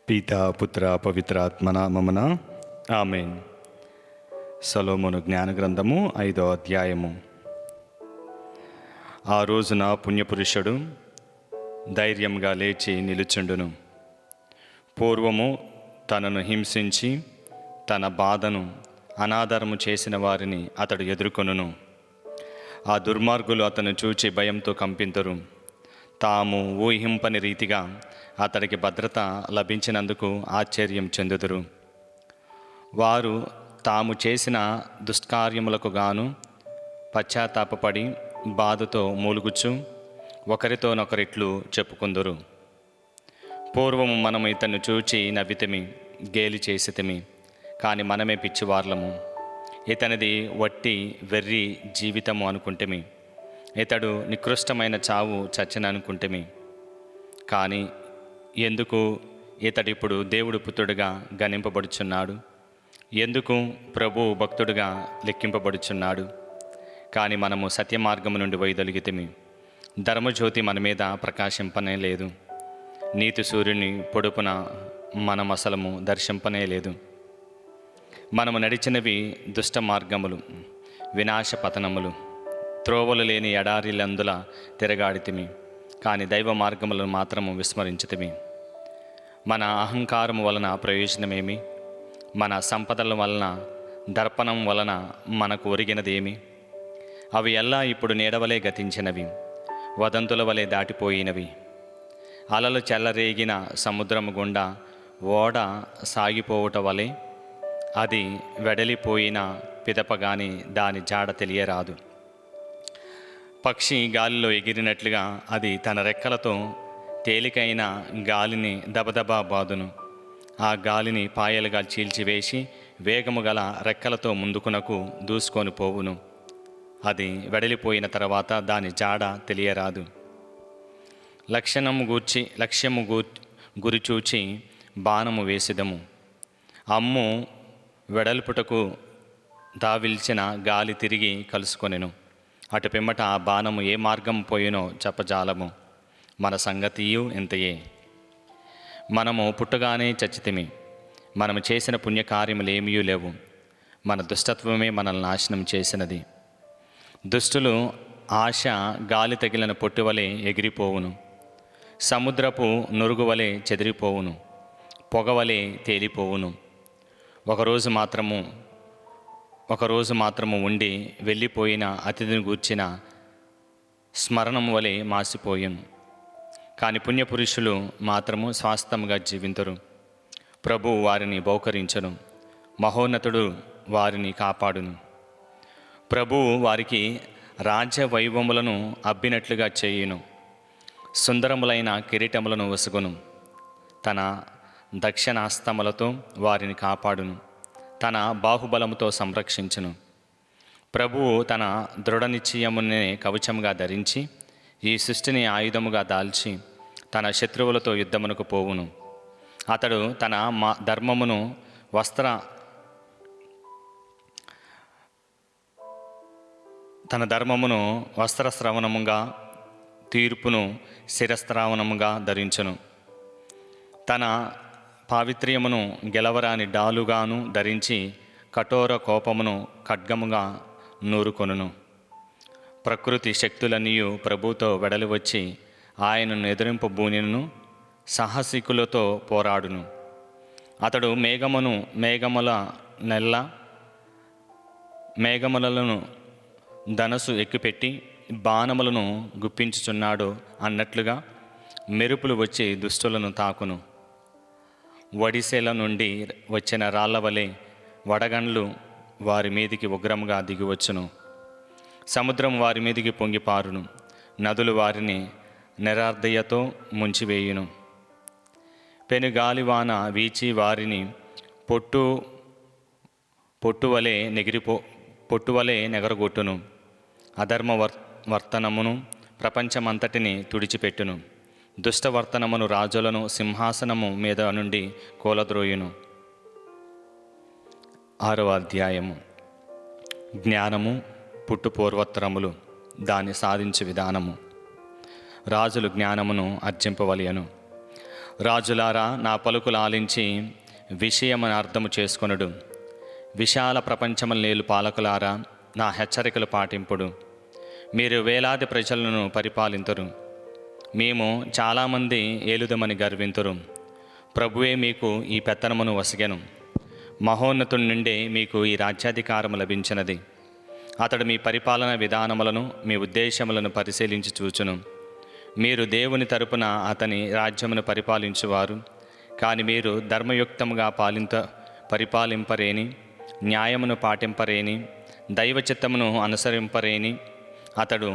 పితా పుత్ర పవిత్రాత్మ నామమున ఆమేన్. సొలొమోను జ్ఞాన గ్రంథము 5వ అధ్యాయము. ఆ రోజున పుణ్యపురుషుడు ధైర్యంగా లేచి నిలుచుండును. పూర్వము తనను హింసించి తన బాధను అనాదరము చేసిన వారిని అతడు ఎదుర్కొనును. ఆ దుర్మార్గులు అతను చూచి భయంతో కంపింతురు. తాము ఊహింపని రీతిగా అతడికి భద్రత లభించినందుకు ఆశ్చర్యం చెందుదురు. వారు తాము చేసిన దుష్కార్యములకు గాను పశ్చాత్తాపపడి బాధతో మూలుగుచ్చు ఒకరితోనొకరిట్లు చెప్పుకుందురు. పూర్వము మనము ఇతన్ని చూచి నవ్వితిమి, గేలి చేసితిమి, కానీ మనమే పిచ్చివార్లము. ఇతనిది వట్టి వెర్రి జీవితము అనుకుంటేమి, ఇతడు నికృష్టమైన చావు చచ్చననుకుంటేమి. కానీ ఎందుకు ఇతడిప్పుడు దేవుడు పుత్రుడిగా గణింపబడుచున్నాడు? ఎందుకు ప్రభు భక్తుడిగా లెక్కింపబడుచున్నాడు? కానీ మనము సత్య మార్గము నుండి వైదొలిగితిమి, ధర్మజ్యోతి మన మీద ప్రకాశింపనే లేదు. నీతి సూర్యుని పొడుపున మనమసలము దర్శింపనే లేదు. మనము నడిచినవి దుష్ట మార్గములు, వినాశ పతనములు, త్రోవలు లేని ఎడారిలందుల తిరగాడితిమి, కానీ దైవ మార్గములను మాత్రము విస్మరించితిమి. మన అహంకారము వలన ప్రయోజనమేమి? మన సంపదల వలన దర్పణం వలన మనకు ఒరిగినదేమి? అవి ఎల్లా ఇప్పుడు నీడవలే గతించినవి, వదంతుల వలె దాటిపోయినవి. అలలు చెల్లరేగిన సముద్రము గుండా ఓడ సాగిపోవుట వలె అది వెడలిపోయిన పిదపగాని దాని జాడ తెలియరాదు. పక్షి గాలిలో ఎగిరినట్లుగా అది తన రెక్కలతో తేలికైన గాలిని దబదబా బాదును. ఆ గాలిని పాయలుగా చీల్చివేసి వేగము గల రెక్కలతో ముందుకునకు దూసుకొని పోవును. అది వెడలిపోయిన తర్వాత దాని జాడ తెలియరాదు. లక్ష్యము గురిచూచి బాణము వేసిదము. అమ్ము వెడల్పుటకు దావిల్చిన గాలి తిరిగి కలుసుకొనెను. అటు పిమ్మట ఆ బాణము ఏ మార్గం పోయినో చెప్పజాలము. మన సంగతియు ఇంతయే. మనము పుట్టగానే చచ్చితిమి. మనము చేసిన పుణ్యకార్యములేమీ లేవు. మన దుష్టత్వమే మనల్ని నాశనం చేసినది. దుష్టులు ఆశ గాలి తగిలిన పొట్టువలే ఎగిరిపోవును. సముద్రపు నురుగువలే చెదిరిపోవును. పొగవలే తేలిపోవును. ఒకరోజు మాత్రము ఉండి వెళ్ళిపోయిన అతిథిని గూర్చిన స్మరణం వలె మాసిపోయును. కానీ పుణ్యపురుషులు మాత్రము స్వాస్థముగా జీవింతురు. ప్రభువు వారిని బహుకరించును, మహోన్నతుడు వారిని కాపాడును. ప్రభువు వారికి రాజ్య వైభవములను అబ్బినట్లుగా చేయును. సుందరములైన కిరీటములను వసుగును. తన దక్షిణాస్తములతో వారిని కాపాడును. తన బాహుబలముతో సంరక్షించును. ప్రభువు తన దృఢ నిశ్చయమునే కవచముగా ధరించి ఈ సృష్టిని ఆయుధముగా దాల్చి తన శత్రువులతో యుద్ధమునకు పోవును. అతడు తన ధర్మమును వస్త్రస్రవణముగా, తీర్పును శిరస్త్రావణముగా ధరించును. తన పావిత్ర్యమును గెలవరాని డాలుగాను ధరించి కఠోర కోపమును ఖడ్గముగా నూరుకొనును. ప్రకృతి శక్తులన్నీయు ప్రభుతో వెడలి వచ్చి ఆయనను ఎదురింపబూనిను. సాహసికులతో పోరాడును. అతడు మేఘములను ధనసు ఎక్కుపెట్టి బాణములను గుప్పించుచున్నాడు అన్నట్లుగా మెరుపులు వచ్చి దుష్టులను తాకును. వడిసెల నుండి వచ్చిన రాళ్లవలె వడగండ్లు వారి మీదికి ఉగ్రముగా దిగివచ్చును. సముద్రం వారి మీదికి పొంగిపారును. నదులు వారిని నిరార్దయతో ముంచివేయును. పెనుగాలివాన వీచి వారిని పొట్టువలే నెగరగొట్టును. అధర్మ వర్తనమును ప్రపంచమంతటిని తుడిచిపెట్టును. దుష్టవర్తనమును రాజులను సింహాసనము మీద నుండి కూలద్రోయును. 6వ అధ్యాయము. జ్ఞానము పుట్టుపూర్వోత్తరములు, దాన్ని సాధించు విధానము. రాజులు జ్ఞానమును అర్జింపవలయను. రాజులారా, నా పలుకులు ఆలించి విషయమని అర్థము చేసుకొనుడు. విశాల ప్రపంచములు నేలు పాలకులారా, నా హెచ్చరికలు పాటింపుడు. మీరు వేలాది ప్రజలను పరిపాలింతురు. మేము చాలామంది ఏలుదమని గర్వింతురు. ప్రభువే మీకు ఈ పెత్తనమును వసిగెను. మహోన్నతుడి నుండి మీకు ఈ రాజ్యాధికారము లభించినది. అతడు మీ పరిపాలన విధానములను, మీ ఉద్దేశములను పరిశీలించి చూచును. మీరు దేవుని తరపున అతని రాజ్యమును పరిపాలించువారు. కానీ మీరు ధర్మయుక్తముగా పరిపాలింపరేని, న్యాయమును పాటింపరేని, దైవ చిత్తమును అనుసరింపరేని అతడు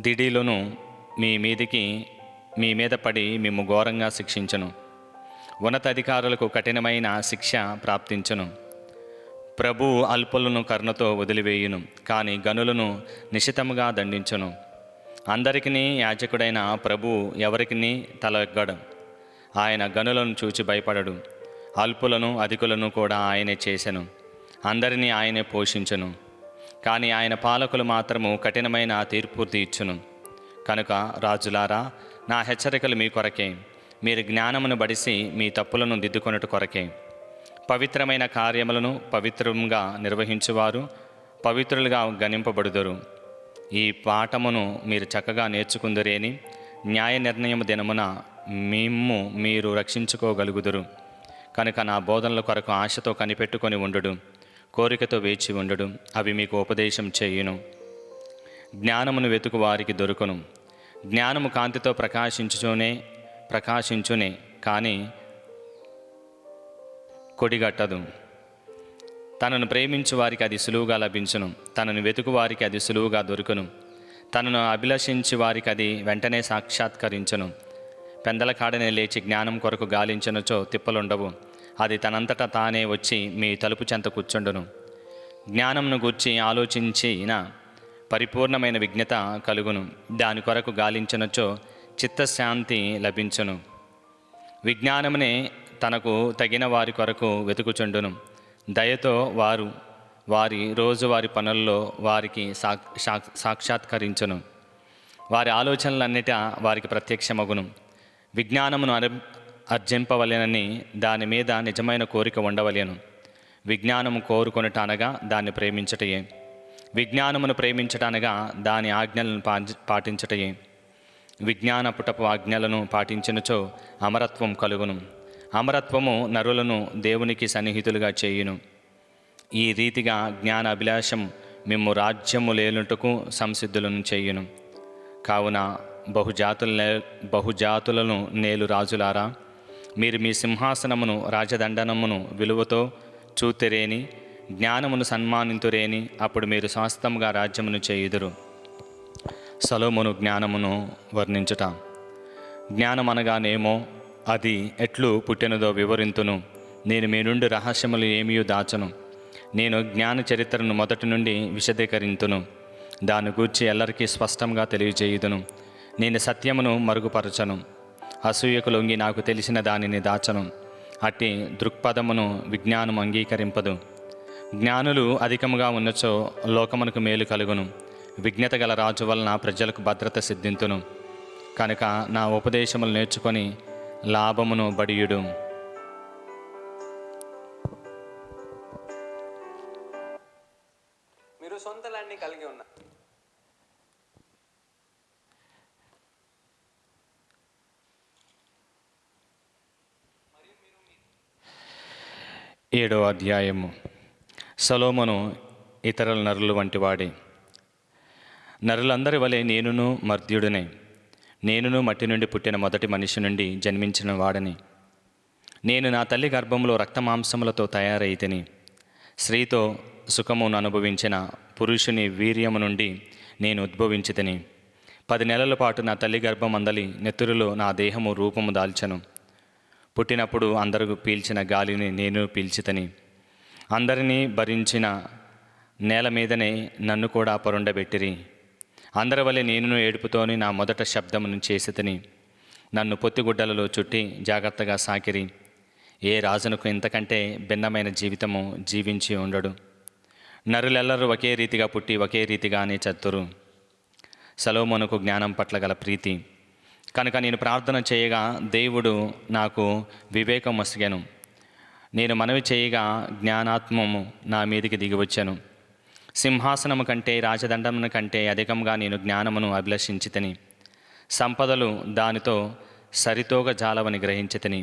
దిడిలోను మీ మీద పడి మిమ్ము ఘోరంగా శిక్షించును. ఉన్నతాధికారులకు కఠినమైన శిక్ష ప్రాప్తించును. ప్రభు అల్పులను కరుణతో వదిలివేయును, కానీ గనులను నిశితముగా దండించును. అందరికినీ యాజకుడైన ప్రభు ఎవరికినీ తలెగ్గడు. ఆయన గనులను చూచి భయపడడు. అల్పులను అధికులను కూడా ఆయనే చేసెను. అందరినీ ఆయనే పోషించును. కానీ ఆయన పాలకులు మాత్రము కఠినమైన తీర్పు తీర్చును. కనుక రాజులారా, నా హెచ్చరికలు మీ కొరకే. మీరు జ్ఞానమును బడిసి మీ తప్పులను దిద్దుకొనుట కొరకే. పవిత్రమైన కార్యములను పవిత్రంగా నిర్వహించువారు పవిత్రులుగా గణింపబడుదురు. ఈ పాఠమును మీరు చక్కగా నేర్చుకుందురేని న్యాయ నిర్ణయము దినమున మీరు రక్షించుకోగలుగుదురు. కనుక నా బోధనల కొరకు ఆశతో కనిపెట్టుకొని ఉండుడు, కోరికతో వేచి ఉండుడు. అవి మీకు ఉపదేశం చేయును. జ్ఞానమును వెతుకు వారికి దొరుకును. జ్ఞానము కాంతితో ప్రకాశించునే కానీ కొడిగట్టదు. తనను ప్రేమించు వారికి అది సులువుగా లభించును. తనను వెతుకు వారికి అది సులువుగా దొరుకును. తనను అభిలషించి వారికి అది వెంటనే సాక్షాత్కరించును. పెందల కాడనే లేచి జ్ఞానం కొరకు గాలించినచో తిప్పలుండవు. అది తనంతటా తానే వచ్చి మీ తలుపు చెంత కూర్చుండును. జ్ఞానమును గూర్చి ఆలోచించిన పరిపూర్ణమైన విజ్ఞత కలుగును. దాని కొరకు గాలించినచో చిత్తశాంతి లభించును. విజ్ఞానమునే తనకు తగిన వారి కొరకు వెతుకుచుండును. దయతో వారి రోజువారి పనుల్లో వారికి సాక్షాత్కరించును. వారి ఆలోచనలన్నిటా వారికి ప్రత్యక్షమగును. విజ్ఞానమును అర్జింపవలెనని దాని మీద నిజమైన కోరిక ఉండవలెను. విజ్ఞానము కోరుకొనుట అనగా దాన్ని ప్రేమించటయే. విజ్ఞానమును ప్రేమించటనగా దాని ఆజ్ఞలను పాటించటయే. విజ్ఞానపుటపు ఆజ్ఞలను పాటించినచో అమరత్వం కలుగును. అమరత్వము నరులను దేవునికి సన్నిహితులుగా చేయును. ఈ రీతిగా జ్ఞాన అభిలాషం మిమ్ము రాజ్యము లేనుటకు సంసిద్ధులను చేయును. కావున బహుజాతులను నేలు రాజులారా, మీరు మీ సింహాసనమును రాజదండనమును విలువతో చూతిరేని, జ్ఞానమును సన్మానింతురేని, అప్పుడు మీరు శాశ్వతముగా రాజ్యమును చేయుదురు. సొలొమోను జ్ఞానమును వర్ణించుట. జ్ఞానమనగానేమో, అది ఎట్లు పుట్టినదో వివరింతును. నేను మీ నుండి రహస్యములు ఏమీ దాచను. నేను జ్ఞాన చరిత్రను మొదటి నుండి విశదీకరింతును. దాని గూర్చి ఎల్లరికీ స్పష్టంగా తెలియజేయుదును. నేను సత్యమును మరుగుపరచను. అసూయకు లొంగి నాకు తెలిసిన దానిని దాచను. అట్టి దృక్పథమును విజ్ఞానము అంగీకరింపదు. జ్ఞానులు అధికముగా ఉన్నచో లోకమునకు మేలు కలుగును. విజ్ఞత గల రాజు వలన ప్రజలకు భద్రత సిద్ధింతును. కనుక నా ఉపదేశములు నేర్చుకొని లాభమును బడియుడు. మీరు సొంతలాన్ని కలిగి ఉన్నారు. 7వ అధ్యాయము. సొలొమోను ఇతరుల నరులు వంటివాడే. నరులందరి వలె నేనును మర్త్యుడినే. నేనును మట్టి నుండి పుట్టిన మొదటి మనిషి నుండి జన్మించిన వాడని. నేను నా తల్లి గర్భంలో రక్తమాంసములతో తయారైతిని. స్త్రీతో సుఖమును అనుభవించిన పురుషుని వీర్యము నుండి నేను ఉద్భవించితిని. 10 నెలల పాటు నా తల్లి గర్భమందలి నెత్తురులో నా దేహము రూపము దాల్చెను. పుట్టినప్పుడు అందరూ పీల్చిన గాలిని నేను పీల్చితని. అందరినీ భరించిన నేల మీదనే నన్ను కూడా పొరుండబెట్టిరి. అందరి వలె నేనును ఏడుపుతోని నా మొదట శబ్దమును చేసితిని. నన్ను పొత్తిగుడ్డలలో చుట్టి జాగ్రత్తగా సాకిరి. ఏ రాజునకు ఇంతకంటే భిన్నమైన జీవితము జీవించి ఉండడు. నరులెల్లరూ ఒకే రీతిగా పుట్టి ఒకే రీతిగానే చత్తురు. సొలొమోనుకు జ్ఞానం పట్ల గల ప్రీతి. కనుక నేను ప్రార్థన చేయగా దేవుడు నాకు వివేకం వసిగాను. నేను మనవి చేయగా జ్ఞానాత్మము నా మీదికి దిగివచ్చాను. సింహాసనము కంటే రాజదండమున కంటే అధికంగా నేను జ్ఞానమును అభిలషించితిని. సంపదలు దానితో సరితోగ జాలవని గ్రహించితిని.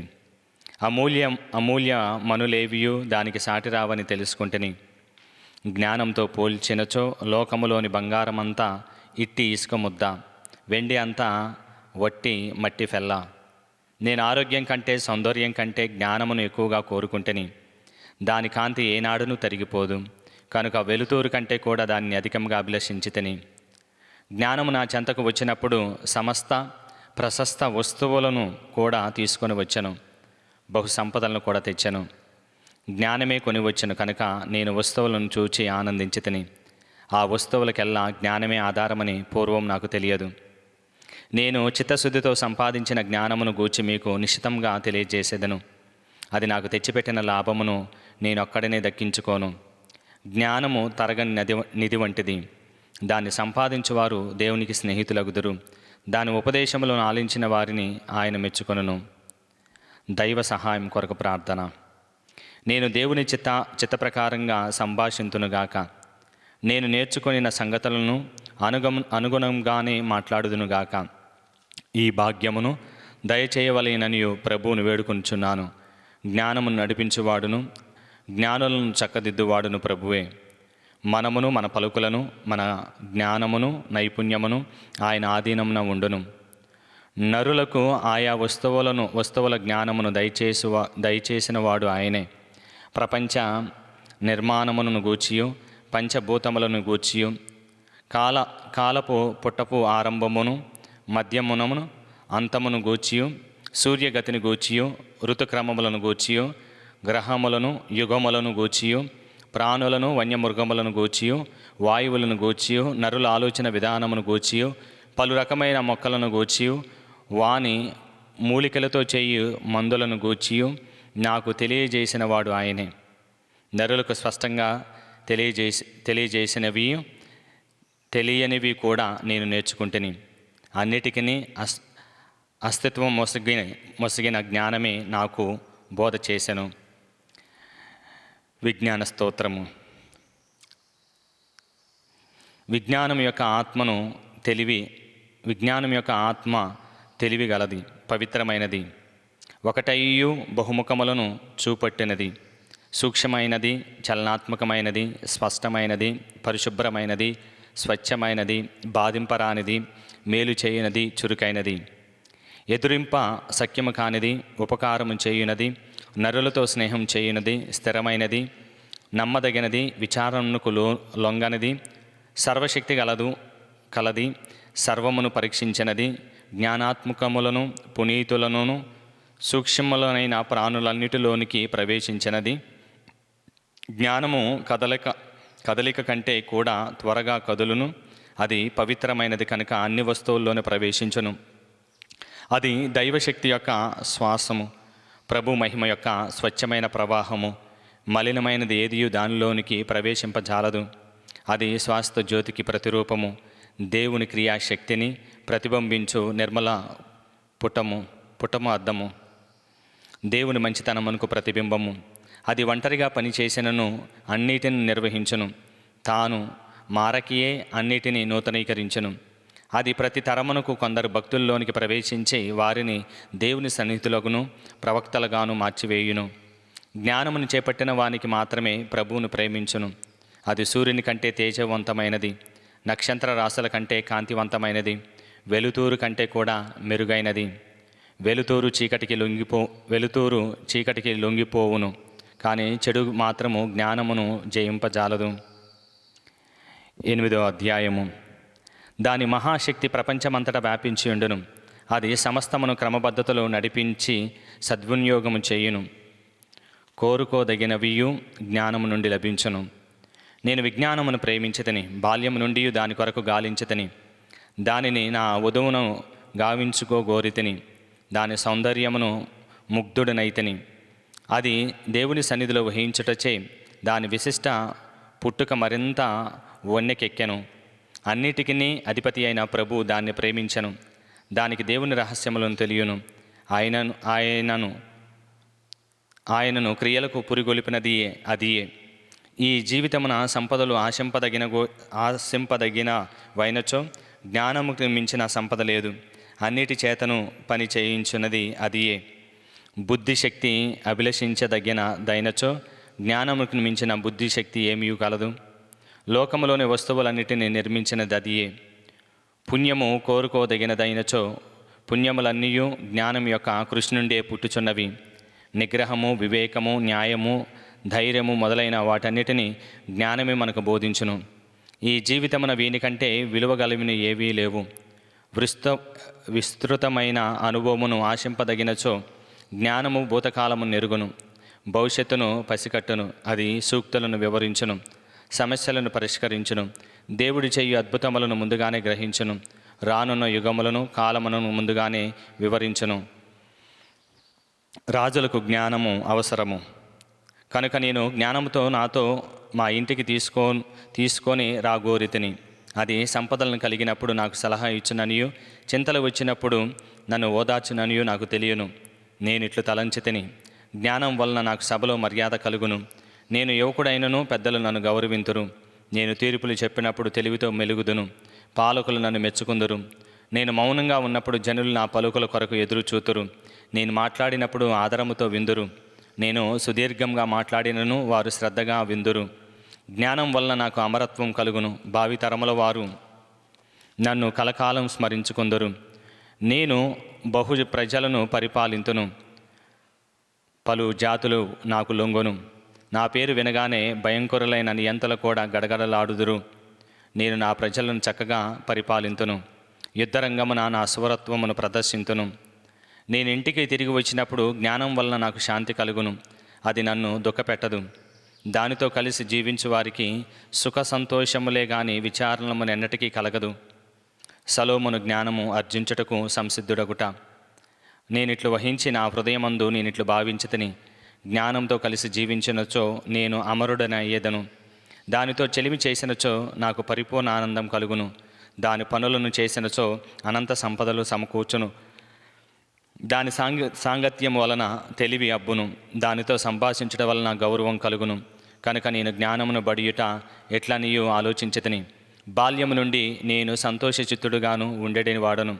అమూల్య మనులేవియు దానికి సాటిరావని తెలుసుకుంటుని. జ్ఞానంతో పోల్చినచో లోకములోని బంగారమంతా ఇట్టి ఇసుక ముద్ద, వెండి అంతా వట్టి మట్టి ఫెల్ల. నేను ఆరోగ్యం కంటే సౌందర్యం కంటే జ్ఞానమును ఎక్కువగా కోరుకుంటుని. దాని కాంతి ఏనాడును తరిగిపోదు. కనుక వెలుతురు కంటే కూడా దాన్ని అధికంగా అభిలషించితిని. జ్ఞానము నా చెంతకు వచ్చినప్పుడు సమస్త ప్రశస్త వస్తువులను కూడా తీసుకొని వచ్చాను. బహు సంపదలను కూడా తెచ్చాను. జ్ఞానమే కొని వచ్చాను కనుక నేను వస్తువులను చూచి ఆనందించితిని. ఆ వస్తువులకెల్లా జ్ఞానమే ఆధారమని పూర్వం నాకు తెలియదు. నేను చిత్తశుద్ధితో సంపాదించిన జ్ఞానమును గూర్చి మీకు నిశ్చితంగా తెలియజేసేదను. అది నాకు తెచ్చిపెట్టిన లాభమును నేను ఒక్కడనే దక్కించుకోను. జ్ఞానము తరగని నిధి వంటిది. దాన్ని సంపాదించువారు దేవునికి స్నేహితులగుదురు. దాని ఉపదేశములను ఆలించిన వారిని ఆయన మెచ్చుకొనును. దైవ సహాయం కొరకు ప్రార్థన. నేను దేవుని చిత్త ప్రకారంగా సంభాషింతునుగాక. నేను నేర్చుకొనిన సంగతులను అనుగుణంగానే మాట్లాడుదునుగాక. ఈ భాగ్యమును దయచేయవలెననియు ప్రభువును వేడుకొనుచున్నాను. జ్ఞానమును నడిపించువాడును జ్ఞానులను చక్కదిద్దువాడును ప్రభువే. మనమును మన పలుకులను మన జ్ఞానమును నైపుణ్యమును ఆయన ఆధీనమున ఉండును. నరులకు ఆయా వస్తువుల జ్ఞానమును దయచేసిన వాడు ఆయనే. ప్రపంచ నిర్మాణమును గూర్చియు పంచభూతములను గూర్చియు కాలపు పుట్టపు ఆరంభమును మధ్యమునమును అంతమును గూర్చియు సూర్యగతిని గూర్చియు ఋతుక్రమములను గూర్చియు గ్రహములను యుగములను గూర్చియు ప్రాణులను వన్యమృగములను గూర్చియు వాయువులను గూర్చియు నరుల ఆలోచన విధానమును గూర్చియు పలు రకమైన మొక్కలను గూర్చియు వాని మూలికలతో చేయు మందులను గూర్చియు నాకు తెలియజేసిన వాడు ఆయనే. నరులకు స్పష్టంగా తెలియజేసినవి తెలియనివి కూడా నేను నేర్చుకుంటుని. అన్నిటికీ అస్తిత్వం మొసిగిన జ్ఞానమే నాకు బోధ చేసెను. విజ్ఞాన స్తోత్రము. విజ్ఞానం యొక్క ఆత్మ తెలివి గలది, పవిత్రమైనది, ఒకటయ్యు బహుముఖములను చూపట్టినది, సూక్ష్మమైనది, చలనాత్మకమైనది, స్పష్టమైనది, పరిశుభ్రమైనది, స్వచ్ఛమైనది, బాధింపరానిది, మేలు చేయనది, చురుకైనది, ఎదురింప సఖ్యము కానిది, ఉపకారము చేయునది, నరులతో స్నేహం చేయునది, స్థిరమైనది, నమ్మదగినది, విచారణకు లొంగనిది, సర్వశక్తి కలది, సర్వమును పరీక్షించినది, జ్ఞానాత్మకములను పునీతులను సూక్ష్మములనైన ప్రాణులన్నిటిలోనికి ప్రవేశించినది, జ్ఞానము కదలిక కంటే కూడా త్వరగా కదులును, అది పవిత్రమైనది కనుక అన్ని వస్తువుల్లోనే ప్రవేశించును, అది దైవశక్తి యొక్క శ్వాసము, ప్రభు మహిమ యొక్క స్వచ్ఛమైన ప్రవాహము, మలినమైనది ఏదియు దానిలోనికి ప్రవేశింపజాలదు, అది శ్వాస జ్యోతికి ప్రతిరూపము, దేవుని క్రియాశక్తిని ప్రతిబింబించు నిర్మల పుటము అద్దము, దేవుని మంచితనమునకు ప్రతిబింబము, అది ఒంటరిగా పనిచేసినను అన్నిటిని నిర్వహించును, తాను మారకియే అన్నిటినీ నూతనీకరించును, అది ప్రతి తరమునకు కొందరు భక్తుల్లోనికి ప్రవేశించి వారిని దేవుని సన్నిహితులగును ప్రవక్తలుగాను మార్చివేయును, జ్ఞానమును చేపట్టిన వానికి మాత్రమే ప్రభువును ప్రేమించును, అది సూర్యుని కంటే తేజవంతమైనది, నక్షత్ర రాశుల కంటే కాంతివంతమైనది, వెలుతురు కంటే కూడా మెరుగైనది, వెలుతురు చీకటికి లొంగిపోవును, కానీ చెడు మాత్రము జ్ఞానమును జయింపజాలదు. 8వ అధ్యాయము. దాని మహాశక్తి ప్రపంచమంతటా వ్యాపించి ఉండును, అది సమస్తమును క్రమబద్ధతలో నడిపించి సద్వినియోగము చేయును, కోరుకోదగినవియు జ్ఞానము నుండి లభించును. నేను విజ్ఞానమును ప్రేమించితిని, బాల్యము నుండి దాని కొరకు గాలించితిని, దానిని నా వధువును గావించుకోగోరితిని, దాని సౌందర్యమును ముగ్ధుడనైతిని, అది దేవుని సన్నిధిలో వహించుటచే దాని విశిష్ట పుట్టుక మరింత వన్నెకెక్కెను, అన్నిటికీ అధిపతి అయిన ప్రభు దాన్ని ప్రేమించెను, దానికి దేవుని రహస్యములను తెలియను. ఆయనను క్రియలకు పురిగొలిపినదియే అదియే. ఈ జీవితమున సంపదలు ఆశింపదగిన వైనచో జ్ఞానముకు మించిన సంపద లేదు. అన్నిటి చేతను పని చేయించున్నది అదియే. బుద్ధిశక్తి అభిలషించదగిన దైనచో జ్ఞానముకు మించిన బుద్ధిశక్తి ఏమీ కలదు. లోకములోని వస్తువులన్నిటినీ నిర్మించినది అదియే. పుణ్యము కోరుకోదగినదైనచో పుణ్యములన్నీ జ్ఞానం యొక్క కృషి నుండే పుట్టుచున్నవి. నిగ్రహము, వివేకము, న్యాయము, ధైర్యము మొదలైన వాటన్నిటినీ జ్ఞానమే మనకు బోధించును. ఈ జీవితమున వీనికంటే విలువగలిగిన ఏవీ లేవు. విస్తృతమైన అనుభవమును ఆశింపదగినచో జ్ఞానము భూతకాలము నెరుగును, భవిష్యత్తును పసికట్టును, అది సూక్తులను వివరించును, సమస్యలను పరిష్కరించును, దేవుడి చేయు అద్భుతములను ముందుగానే గ్రహించును, రానున్న యుగములను కాలములను ముందుగానే వివరించును. రాజులకు జ్ఞానము అవసరము కనుక నేను జ్ఞానముతో నాతో మా ఇంటికి తీసుకొని రాగోరితిని. అది సంపదలను కలిగినప్పుడు నాకు సలహా ఇచ్చుననియు, చింతలు వచ్చినప్పుడు నన్ను ఓదార్చుననియు నాకు తెలియను. నేనిట్లు తలంచితిని, జ్ఞానం వలన నాకు సభలో మర్యాద కలుగును. నేను యువకుడైనను పెద్దలు నన్ను గౌరవింతురు. నేను తీర్పులు చెప్పినప్పుడు తెలివితో మెలుగుదును, పాలకులు నన్ను మెచ్చుకుందురు. నేను మౌనంగా ఉన్నప్పుడు జనులు నా పలుకుల కొరకు ఎదురు చూతురు. నేను మాట్లాడినప్పుడు ఆదరముతో విందురు. నేను సుదీర్ఘంగా మాట్లాడినను వారు శ్రద్ధగా విందురు. జ్ఞానం వలన నాకు అమరత్వం కలుగును, భావితరముల వారు నన్ను కలకాలం స్మరించుకుందరు. నేను బహు ప్రజలను పరిపాలింతును, పలు జాతులు నాకు లొంగును. నా పేరు వినగానే భయంకరులైన నియంతలు కూడా గడగడలాడుదురు. నేను నా ప్రజలను చక్కగా పరిపాలింతును, యుద్ధరంగమున నా స్వరత్వమును ప్రదర్శింతును. నేను ఇంటికి తిరిగి వచ్చినప్పుడు జ్ఞానం వలన నాకు శాంతి కలుగును, అది నన్ను దుఃఖపెట్టదు. దానితో కలిసి జీవించు వారికి సుఖ సంతోషములే గాని విచారణమును ఎన్నటికీ కలగదు. సలోమును జ్ఞానము అర్జించుటకు సంసిద్ధుడగుట. నేనిట్లు వహించి నా హృదయమందు నేనిట్లు భావించితిని, జ్ఞానంతో కలిసి జీవించినచో నేను అమరుడనయ్యేదను. దానితో చెలిమి చేసినచో నాకు పరిపూర్ణ ఆనందం కలుగును. దాని పనులను చేసినచో అనంత సంపదలు సమకూర్చును. దాని సాంగత్యం వలన తెలివి అబ్బును, దానితో సంభాషించడం వలన గౌరవం కలుగును. కనుక నేను జ్ఞానమును బడియుట ఎట్లా నీయు ఆలోచించితిని. బాల్యము నుండి నేను సంతోషచిత్తుడుగాను ఉండేని వాడను.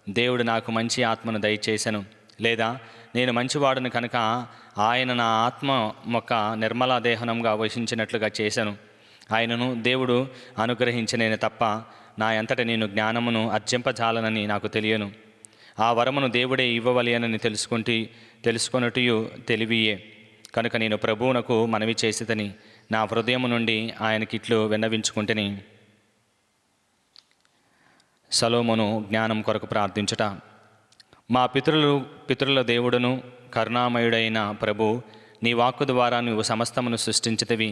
దేవుడు నాకు మంచి ఆత్మను దయచేసెను, లేదా నేను మంచివాడును కనుక ఆయన నా ఆత్మ మొక్క నిర్మల దేహనంగా వహించినట్లుగా చేశాను. ఆయనను దేవుడు అనుగ్రహించినేను తప్ప నా అంతట నేను జ్ఞానమును అర్జింపజాలనని నాకు తెలియను. ఆ వరమును దేవుడే ఇవ్వవలెనని తెలుసుకొనుటయు తెలివియే. కనుక నేను ప్రభువునకు మనవి చేసిదని నా హృదయము నుండి ఆయనకిట్లు విన్నవించుకుంటుని. సలోమును జ్ఞానం కొరకు ప్రార్థించుట. మా పితరుల దేవుడును కరుణామయుడైన ప్రభు, నీ వాక్కు ద్వారా నువ్వు సమస్తమును సృష్టించితివి.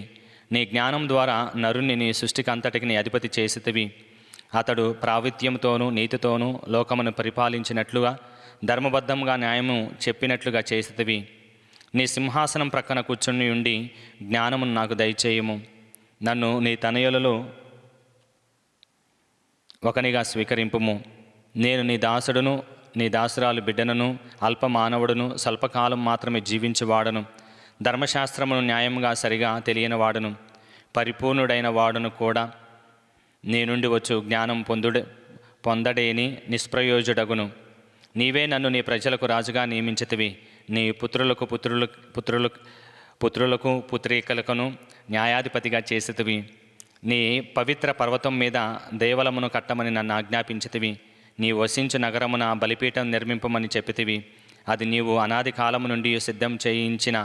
నీ జ్ఞానం ద్వారా నరుని నీ సృష్టికి అంతటికి నీ అధిపతి చేసితివి. అతడు ప్రావిత్యంతోనూ నీతితోనూ లోకమును పరిపాలించినట్లుగా ధర్మబద్ధంగా న్యాయము చెప్పినట్లుగా చేసితివి. నీ సింహాసనం ప్రక్కన కూర్చుని ఉండి జ్ఞానమును నాకు దయచేయము. నన్ను నీ తనయులలో ఒకనిగా స్వీకరింపుము. నేను నీ దాసుడును నీ దాసురాలు బిడ్డనను, అల్పమానవుడును, స్వల్పకాలం మాత్రమే జీవించేవాడను, ధర్మశాస్త్రమును న్యాయంగా సరిగా తెలియనివాడును, పరిపూర్ణుడైన వాడును కూడా. నీ నుండి వచ్చు జ్ఞానం పొందడేని నిష్ప్రయోజుడగును. నీవే నన్ను నీ ప్రజలకు రాజుగా నియమించితివి. నీ పుత్రులకు పుత్రికలకును న్యాయాధిపతిగా చేసితివి. నీ పవిత్ర పర్వతం మీద దేవలమును కట్టమని నన్ను ఆజ్ఞాపించితివి. నీ వసించు నగరమున బలిపీఠం నిర్మింపమని చెప్పితివి. అది నీవు అనాది కాలము నుండి సిద్ధం చేయించిన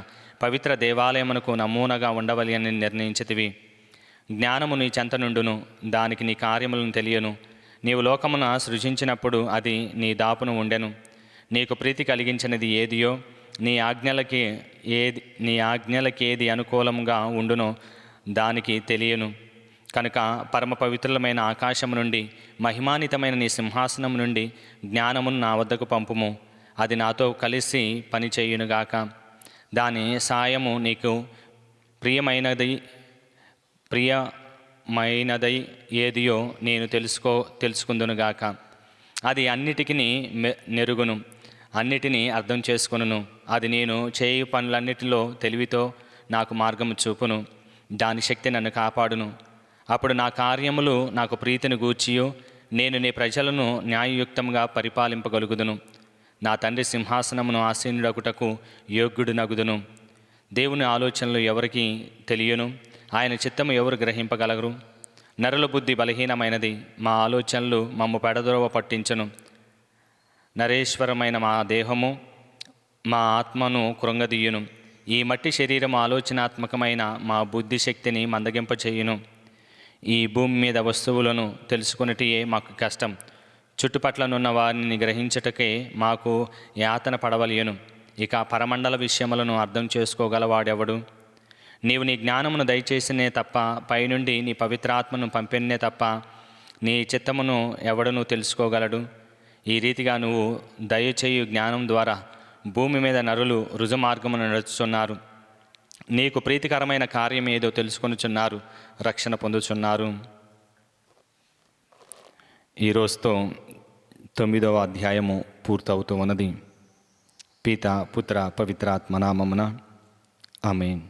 పవిత్ర దేవాలయమునకు నమూనగా ఉండవలి అని నిర్ణయించితివి. జ్ఞానము నీ చెంత నుండును, దానికి నీ కార్యములను తెలియను. నీవు లోకమున సృజించినప్పుడు అది నీ దాపును ఉండెను. నీకు ప్రీతి కలిగించినది ఏదియో, నీ ఆజ్ఞలకేది అనుకూలంగా ఉండునో దానికి తెలియను. కనుక పరమ పవిత్రులమైన ఆకాశము నుండి, మహిమాన్వితమైన నీ సింహాసనం నుండి జ్ఞానమును నా వద్దకు పంపుము. అది నాతో కలిసి పని చేయునుగాక. దాని సాయము నీకు ప్రియమైనదై ఏదియో నేను తెలుసుకుందునుగాక. అది అన్నిటికీ నెరుగును, అన్నిటినీ అర్థం చేసుకొనును. అది నేను చేయు పనులన్నిటిలో తెలివితో నాకు మార్గము చూపును. దాని శక్తి నన్ను కాపాడును. అప్పుడు నా కార్యములు నాకు ప్రీతిని గూర్చియు నేను నీ ప్రజలను న్యాయయుక్తంగా పరిపాలింపగలుగుదును. నా తండ్రి సింహాసనమును ఆసీనుడగుటకు యోగ్యుడు నగుదును. దేవుని ఆలోచనలు ఎవరికి తెలియను, ఆయన చిత్తము ఎవరు గ్రహింపగలరు? నరుల బుద్ధి బలహీనమైనది, మా ఆలోచనలు మమ్ము పెడదోవ పట్టించను. నరేశ్వరమైన మా దేహము మా ఆత్మను కృంగదీయును. ఈ మట్టి శరీరం ఆలోచనాత్మకమైన మా బుద్ధి శక్తిని మందగింపచేయును. ఈ భూమి మీద వస్తువులను తెలుసుకొనుటయే మాకు కష్టం. చుట్టుపట్లనున్న వారిని గ్రహించుటకే మాకు యాతన పడవలయను. ఇక పరమండల విషయములను అర్థం చేసుకోగలవాడెవడు? నీవు నీ జ్ఞానమును దయచేసినే తప్ప, పైనుండి నీ పవిత్రాత్మను పంపినే తప్ప నీ చిత్తమును ఎవడనూ తెలుసుకోగలడు? ఈ రీతిగా నువ్వు దయచేయు జ్ఞానం ద్వారా భూమి మీద నరులు రుజుమార్గమును నడుచుచున్నారు. నీకు ప్రీతికరమైన కార్యం ఏదో తెలుసుకొనుచున్నారు, రక్షణ పొందుచున్నారు. ఈ రోజుతో 9వ అధ్యాయము పూర్తవుతూ ఉన్నది. పిత, పుత్ర, పవిత్రాత్మ నామమున ఆమేన్.